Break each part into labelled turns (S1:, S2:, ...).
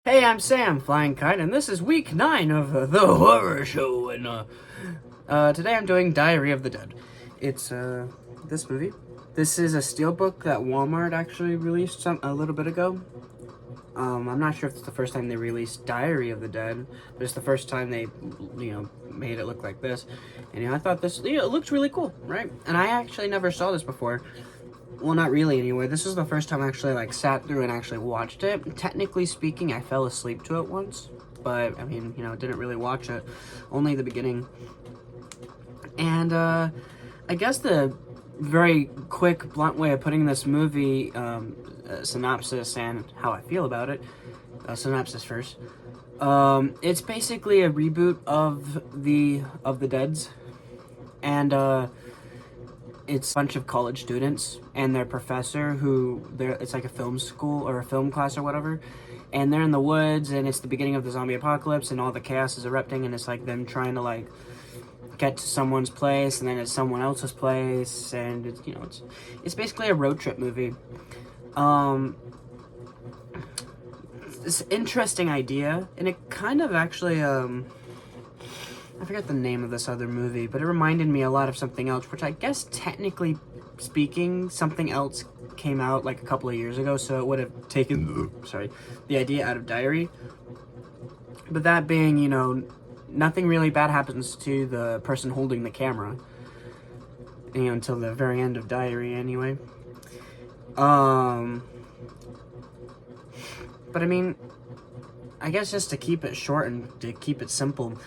S1: Hey, I'm Sam, Flying Kite, and this is week 9 of the horror show, and today I'm doing Diary of the Dead. It's, this movie. This is a steelbook that Walmart actually released a little bit ago. I'm not sure if it's the first time they released Diary of the Dead, but it's the first time they, made it look like this. And, I thought this, it looks really cool, right? And I actually never saw this before. Well, not really anyway. This is the first time I actually, sat through and actually watched it. Technically speaking, I fell asleep to it once. But, I mean, didn't really watch it. Only the beginning. And, I guess the very quick, blunt way of putting this movie, synopsis and how I feel about it. Synopsis first. It's basically a reboot of the Deads. And, it's a bunch of college students and their professor it's like a film school or a film class or whatever, and they're in the woods and it's the beginning of the zombie apocalypse and all the chaos is erupting, and it's like them trying to get to someone's place, and then it's someone else's place, and it's basically a road trip movie. This interesting idea, and it kind of actually I forget the name of this other movie, but it reminded me a lot of something else, which I guess technically speaking, something else came out a couple of years ago, so it would have taken, the idea out of Diary. But that being, nothing really bad happens to the person holding the camera, until the very end of Diary anyway. But I mean, I guess just to keep it short and to keep it simple,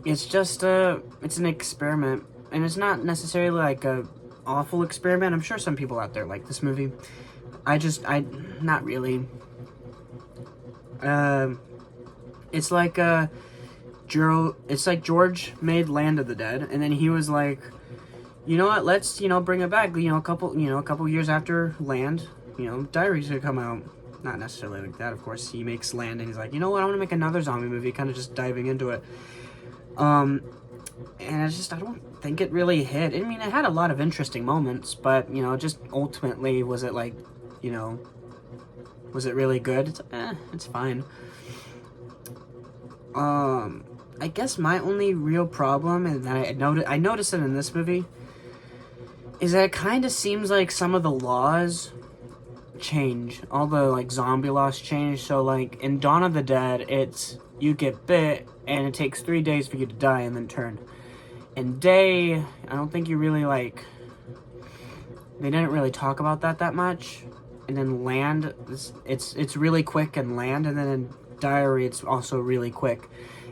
S1: it's just it's an experiment, and it's not necessarily a awful experiment. I'm sure some people out there like this movie. Not really. It's like George made Land of the Dead, and then he was like, you know what, let's, bring it back, a couple years after Land, Diary's gonna come out. Not necessarily like that, of course. He makes Land, and he's like, you know what, I want to make another zombie movie, kind of just diving into it. And I don't think it really hit. I mean, it had a lot of interesting moments, but, just ultimately, was it was it really good? It's fine. I guess my only real problem, and that I noticed it in this movie, is that it kind of seems like some of the laws change. All the zombie laws change. So in Dawn of the Dead, it's you get bit and it takes 3 days for you to die and then turn. In Day, I don't think you really they didn't really talk about that much. And then Land, it's really quick in Land, and then in Diary it's also really quick.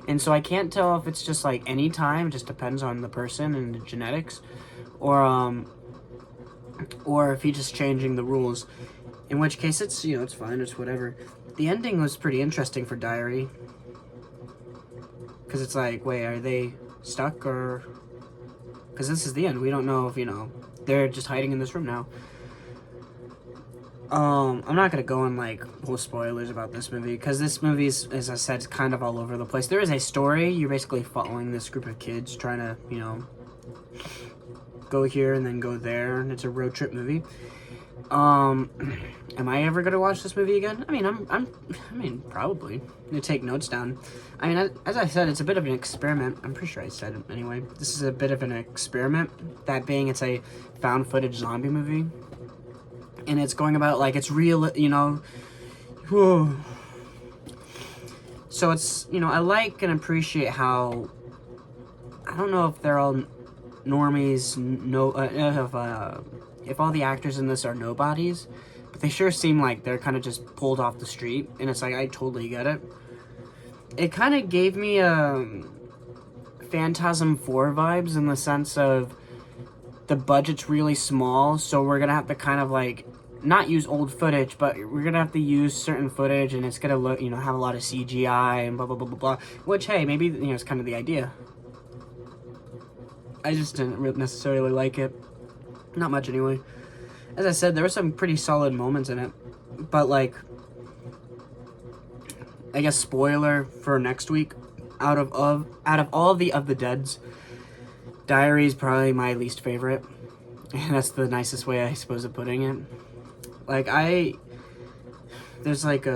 S1: And so I can't tell if it's just any time, it just depends on the person and the genetics, or if he's just changing the rules. In which case, it's, it's fine, it's whatever. The ending was pretty interesting for Diary. Because it's wait, are they stuck, or... Because this is the end. We don't know if, they're just hiding in this room now. I'm not going to go in, full spoilers about this movie. Because this movie is, as I said, kind of all over the place. There is a story. You're basically following this group of kids trying to, go here and then go there. And it's a road trip movie. Am I ever gonna watch this movie again? I mean, probably. I'm gonna take notes down. I mean, as I said, it's a bit of an experiment. I'm pretty sure I said it anyway. This is a bit of an experiment. That being, it's a found footage zombie movie. And it's going about, it's real, whew. So it's, I like and appreciate how, I don't know if they're all normies, if all the actors in this are nobodies, but they sure seem like they're kind of just pulled off the street, and it's I totally get it. It kind of gave me Phantasm 4 vibes, in the sense of the budget's really small, so we're gonna have to kind of not use old footage, but we're gonna have to use certain footage, and it's gonna look, have a lot of CGI and blah blah blah blah blah, which, hey, maybe it's kind of the idea. I just didn't necessarily like it. Not much anyway. As I said, there were some pretty solid moments in it. But I guess spoiler for next week, out of all the Deads, Diary is probably my least favorite. And that's the nicest way, I suppose, of putting it. there's like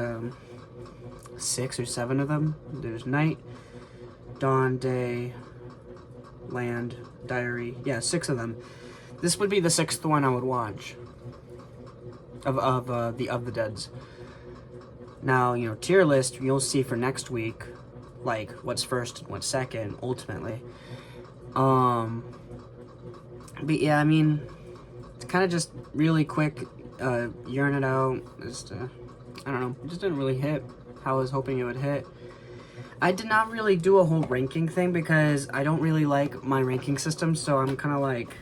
S1: 6 or 7 of them. There's night, dawn, day, land, diary. Yeah, 6 of them. This would be the 6th one I would watch of the Deads. Now, you know, tier list you'll see for next week, like what's first and what's second ultimately. But yeah, I mean, it's kind of just really quick, urine it out. Just I don't know, it just didn't really hit how I was hoping it would hit. I did not really do a whole ranking thing because I don't really like my ranking system, so I'm kind of like,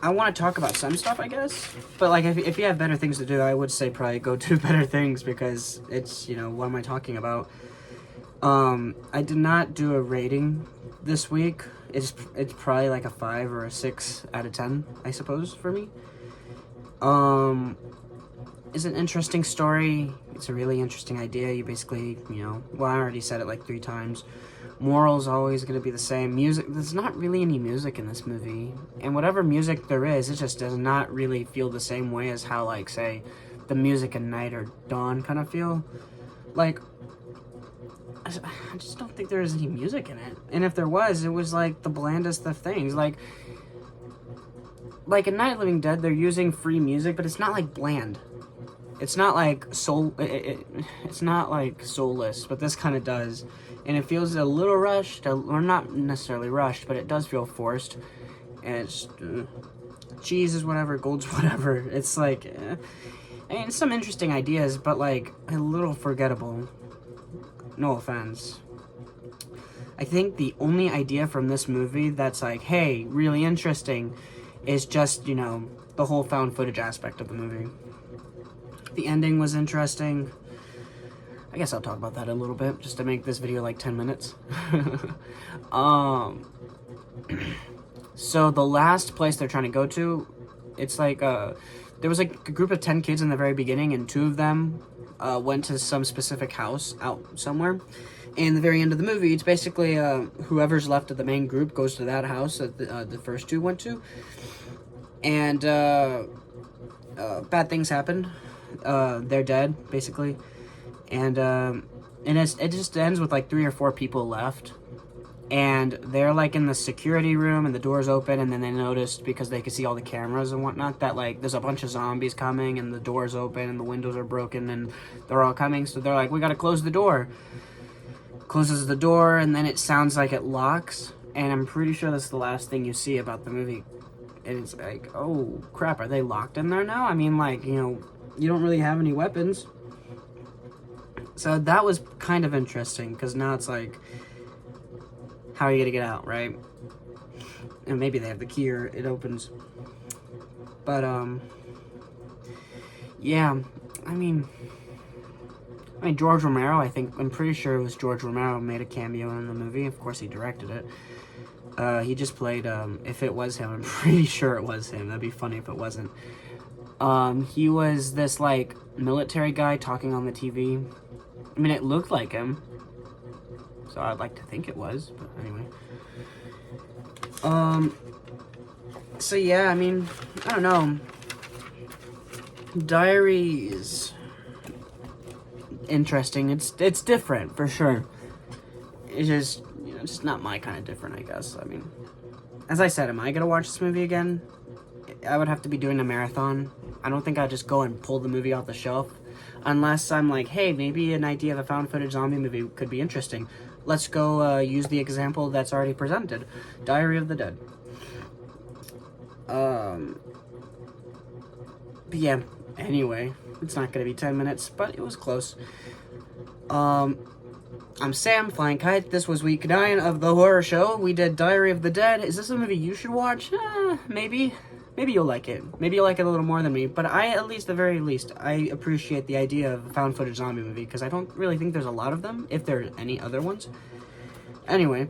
S1: I want to talk about some stuff, I guess, but like if you have better things to do, I would say probably go do better things, because it's, you know, what am I talking about? I did not do a rating this week. It's probably like a 5 or a 6 out of 10, I suppose, for me. It's an interesting story. It's a really interesting idea. You basically, you know, well, I already said it like 3 times. Moral's always going to be the same. Music, there's not really any music in this movie. And whatever music there is, it just does not really feel the same way as how, like, say, the music in Night or Dawn kind of feel. Like, I just don't think there is any music in it. And if there was, it was, like, the blandest of things. Like in Night of the Living Dead, they're using free music, but it's not, like, bland. It's not like it's not like soulless, but this kind of does, and it feels a little rushed, or not necessarily rushed, but it does feel forced. And it's cheese is whatever, gold's whatever. It's like, I mean, some interesting ideas, but like a little forgettable. No offense. I think the only idea from this movie that's like, hey, really interesting, is just, you know, the whole found footage aspect of the movie. The ending was interesting. I guess I'll talk about that a little bit, just to make this video like 10 minutes. So the last place they're trying to go to, it's like, there was like a group of 10 kids in the very beginning, and 2 of them went to some specific house out somewhere. And the very end of the movie, it's basically whoever's left of the main group goes to that house that the first 2 went to. And bad things happen. They're dead, basically, and it just ends with like 3 or 4 people left, and they're like in the security room, and the door's open, and then they noticed, because they could see all the cameras and whatnot, that like there's a bunch of zombies coming, and the door's open, and the windows are broken, and they're all coming, so they're like, we gotta close the door. Closes the door, and then it sounds like it locks, and I'm pretty sure that's the last thing you see about the movie. And it's like, oh crap, are they locked in there now? I mean, like, you know, you don't really have any weapons. So that was kind of interesting, because now it's like, how are you gonna get out, right? And maybe they have the key, or it opens. But yeah, I mean George Romero, I'm pretty sure it was George Romero made a cameo in the movie. Of course he directed it. He just played, if it was him, I'm pretty sure it was him. That'd be funny if it wasn't. He was this, like, military guy talking on the TV. I mean, it looked like him, so I'd like to think it was, but anyway. So yeah, I mean, I don't know. Diary is interesting. It's different, for sure. It's just, you know, it's just not my kind of different, I guess. I mean, as I said, am I gonna watch this movie again? I would have to be doing a marathon. I don't think I'd just go and pull the movie off the shelf, unless I'm like, hey, maybe an idea of a found footage zombie movie could be interesting. Let's go use the example that's already presented. Diary of the Dead. But yeah, anyway, it's not going to be 10 minutes, but it was close. I'm Sam, Flying Kite. This was week 9 of the horror show. We did Diary of the Dead. Is this a movie you should watch? Maybe. Maybe you'll like it. Maybe you'll like it a little more than me. But at the very least, I appreciate the idea of a found footage zombie movie, because I don't really think there's a lot of them, if there are any other ones. Anyway,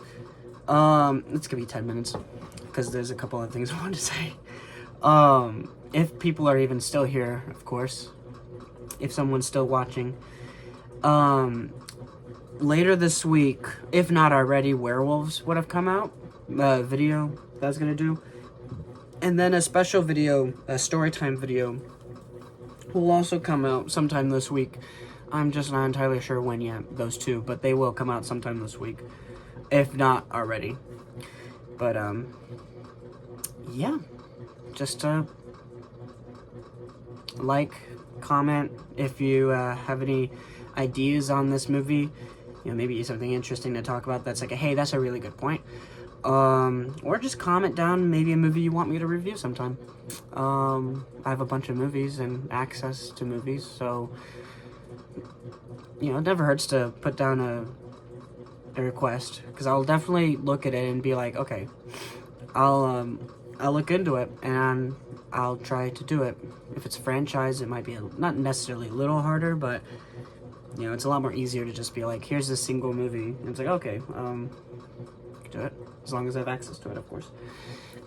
S1: it's gonna be 10 minutes, because there's a couple of things I wanted to say. If people are even still here, of course. If someone's still watching. Later this week, if not already, Werewolves would have come out. Video that I was gonna do. And then a special video, a storytime video, will also come out sometime this week. I'm just not entirely sure when yet, those two, but they will come out sometime this week, if not already. But, yeah, just, like, comment if you, have any ideas on this movie, you know, maybe something interesting to talk about that's like, hey, that's a really good point. Or just comment down maybe a movie you want me to review sometime. I have a bunch of movies and access to movies, so, you know, it never hurts to put down a request, because I'll definitely look at it and be like, okay, I'll look into it and I'll try to do it. If it's a franchise, it might be not necessarily a little harder, but, you know, it's a lot more easier to just be like, here's a single movie, and it's like, okay, do it, as long as I have access to it, of course.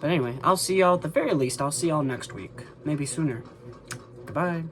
S1: But anyway, I'll see y'all, at the very least, I'll see y'all next week, maybe sooner. Goodbye.